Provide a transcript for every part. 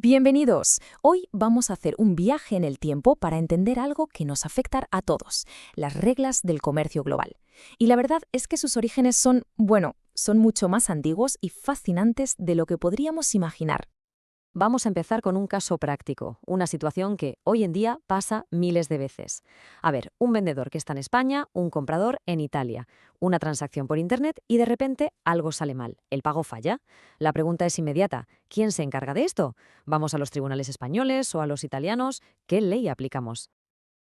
Bienvenidos. Hoy vamos a hacer un viaje en el tiempo para entender algo que nos afecta a todos, las reglas del comercio global. Y la verdad es que sus orígenes son mucho más antiguos y fascinantes de lo que podríamos imaginar. Vamos a empezar con un caso práctico, una situación que hoy en día pasa miles de veces. A ver, un vendedor que está en España, un comprador en Italia, una transacción por Internet y de repente algo sale mal, el pago falla. La pregunta es inmediata, ¿quién se encarga de esto? ¿Vamos a los tribunales españoles o a los italianos? ¿Qué ley aplicamos?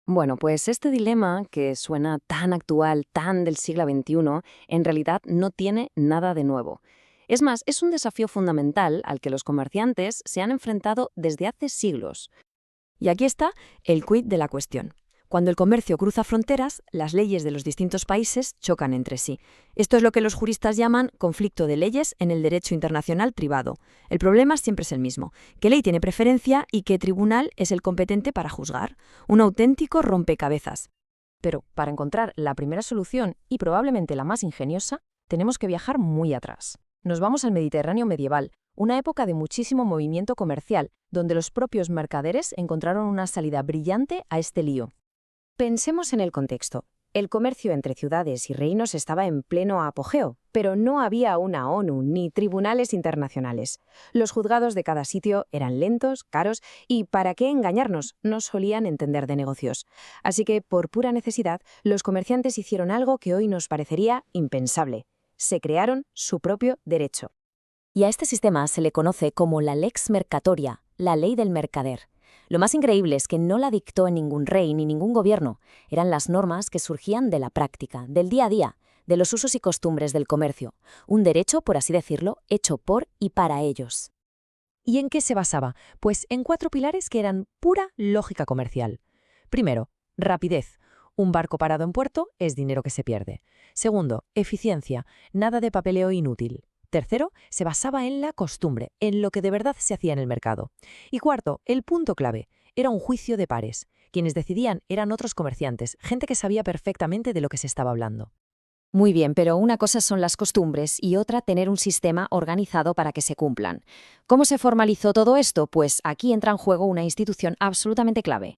Bueno, pues este dilema, que suena tan actual, tan del siglo XXI, en realidad no tiene nada de nuevo. Es más, es un desafío fundamental al que los comerciantes se han enfrentado desde hace siglos. Y aquí está el quid de la cuestión. Cuando el comercio cruza fronteras, las leyes de los distintos países chocan entre sí. Esto es lo que los juristas llaman conflicto de leyes en el derecho internacional privado. El problema siempre es el mismo: ¿qué ley tiene preferencia y qué tribunal es el competente para juzgar? Un auténtico rompecabezas. Pero para encontrar la primera solución, y probablemente la más ingeniosa, tenemos que viajar muy atrás. Nos vamos al Mediterráneo medieval, una época de muchísimo movimiento comercial, donde los propios mercaderes encontraron una salida brillante a este lío. Pensemos en el contexto. El comercio entre ciudades y reinos estaba en pleno apogeo, pero no había una ONU ni tribunales internacionales. Los juzgados de cada sitio eran lentos, caros y, ¿para qué engañarnos?, no solían entender de negocios. Así que, por pura necesidad, los comerciantes hicieron algo que hoy nos parecería impensable. Se crearon su propio derecho. Y a este sistema se le conoce como la lex mercatoria, la ley del mercader. Lo más increíble es que no la dictó en ningún rey ni ningún gobierno. Eran las normas que surgían de la práctica, del día a día, de los usos y costumbres del comercio. Un derecho, por así decirlo, hecho por y para ellos. ¿Y en qué se basaba? Pues en 4 pilares que eran pura lógica comercial. Primero, rapidez. Un barco parado en puerto es dinero que se pierde. Segundo, eficiencia. Nada de papeleo inútil. Tercero, se basaba en la costumbre, en lo que de verdad se hacía en el mercado. Y cuarto, el punto clave, era un juicio de pares. Quienes decidían eran otros comerciantes, gente que sabía perfectamente de lo que se estaba hablando. Muy bien, pero una cosa son las costumbres y otra tener un sistema organizado para que se cumplan. ¿Cómo se formalizó todo esto? Pues aquí entra en juego una institución absolutamente clave.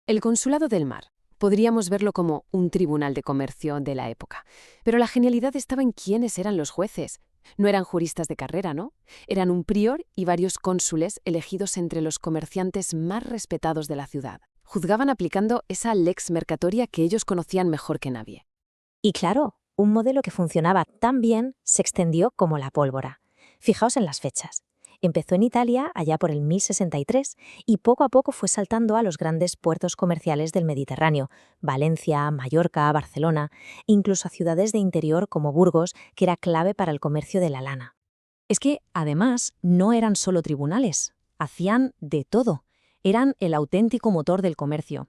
El Consulado del Mar. Podríamos verlo como un tribunal de comercio de la época. Pero la genialidad estaba en quiénes eran los jueces. No eran juristas de carrera, ¿no? Eran un prior y varios cónsules elegidos entre los comerciantes más respetados de la ciudad. Juzgaban aplicando esa lex mercatoria que ellos conocían mejor que nadie. Y claro, un modelo que funcionaba tan bien se extendió como la pólvora. Fijaos en las fechas. Empezó en Italia allá por el 1063 y poco a poco fue saltando a los grandes puertos comerciales del Mediterráneo: Valencia, Mallorca, Barcelona, incluso a ciudades de interior como Burgos, que era clave para el comercio de la lana. Es que, además, no eran solo tribunales, hacían de todo. Eran el auténtico motor del comercio.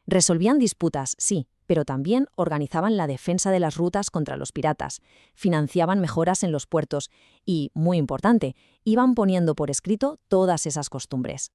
Resolvían disputas, sí, pero también organizaban la defensa de las rutas contra los piratas, financiaban mejoras en los puertos y, muy importante, iban poniendo por escrito todas esas costumbres.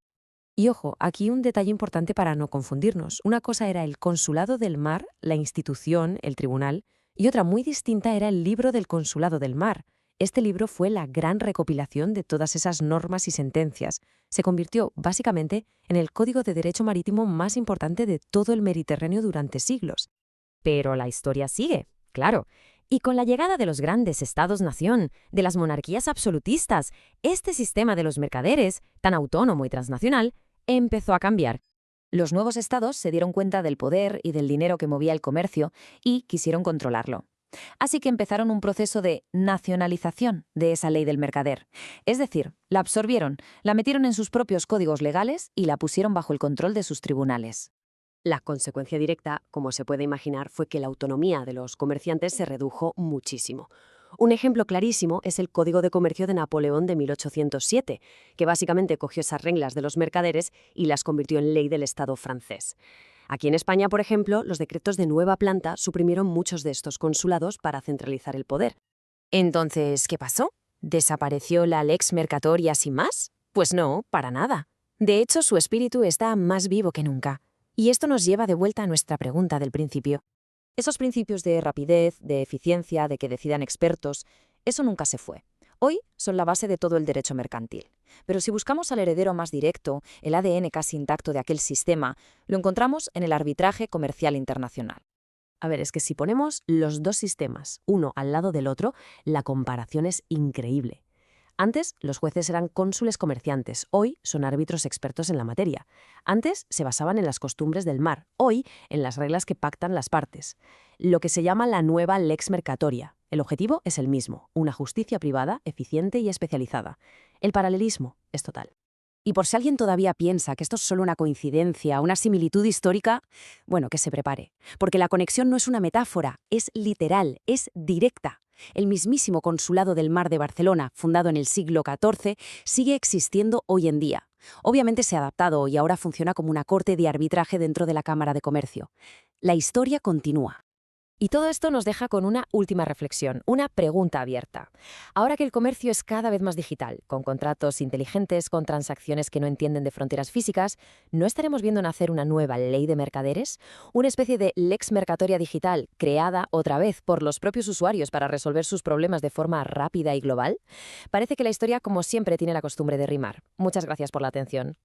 Y ojo, aquí un detalle importante para no confundirnos. Una cosa era el Consulado del Mar, la institución, el tribunal, y otra muy distinta era el libro del Consulado del Mar. Este libro fue la gran recopilación de todas esas normas y sentencias. Se convirtió, básicamente, en el código de derecho marítimo más importante de todo el Mediterráneo durante siglos. Pero la historia sigue, claro. Y con la llegada de los grandes estados-nación, de las monarquías absolutistas, este sistema de los mercaderes, tan autónomo y transnacional, empezó a cambiar. Los nuevos estados se dieron cuenta del poder y del dinero que movía el comercio y quisieron controlarlo. Así que empezaron un proceso de nacionalización de esa ley del mercader. Es decir, la absorbieron, la metieron en sus propios códigos legales y la pusieron bajo el control de sus tribunales. La consecuencia directa, como se puede imaginar, fue que la autonomía de los comerciantes se redujo muchísimo. Un ejemplo clarísimo es el Código de Comercio de Napoleón de 1807, que básicamente cogió esas reglas de los mercaderes y las convirtió en ley del Estado francés. Aquí en España, por ejemplo, los decretos de nueva planta suprimieron muchos de estos consulados para centralizar el poder. Entonces, ¿qué pasó? ¿Desapareció la lex mercatoria sin más? Pues no, para nada. De hecho, su espíritu está más vivo que nunca. Y esto nos lleva de vuelta a nuestra pregunta del principio. Esos principios de rapidez, de eficiencia, de que decidan expertos, eso nunca se fue. Hoy son la base de todo el derecho mercantil. Pero si buscamos al heredero más directo, el ADN casi intacto de aquel sistema, lo encontramos en el arbitraje comercial internacional. A ver, es que si ponemos los dos sistemas, uno al lado del otro, la comparación es increíble. Antes, los jueces eran cónsules comerciantes, hoy son árbitros expertos en la materia. Antes se basaban en las costumbres del mar, hoy en las reglas que pactan las partes. Lo que se llama la nueva lex mercatoria. El objetivo es el mismo, una justicia privada, eficiente y especializada. El paralelismo es total. Y por si alguien todavía piensa que esto es solo una coincidencia, una similitud histórica, bueno, que se prepare. Porque la conexión no es una metáfora, es literal, es directa. El mismísimo Consulado del Mar de Barcelona, fundado en el siglo XIV, sigue existiendo hoy en día. Obviamente se ha adaptado y ahora funciona como una corte de arbitraje dentro de la Cámara de Comercio. La historia continúa. Y todo esto nos deja con una última reflexión, una pregunta abierta. Ahora que el comercio es cada vez más digital, con contratos inteligentes, con transacciones que no entienden de fronteras físicas, ¿no estaremos viendo nacer una nueva ley de mercaderes? Una especie de lex mercatoria digital, creada otra vez por los propios usuarios para resolver sus problemas de forma rápida y global. Parece que la historia, como siempre, tiene la costumbre de rimar. Muchas gracias por la atención.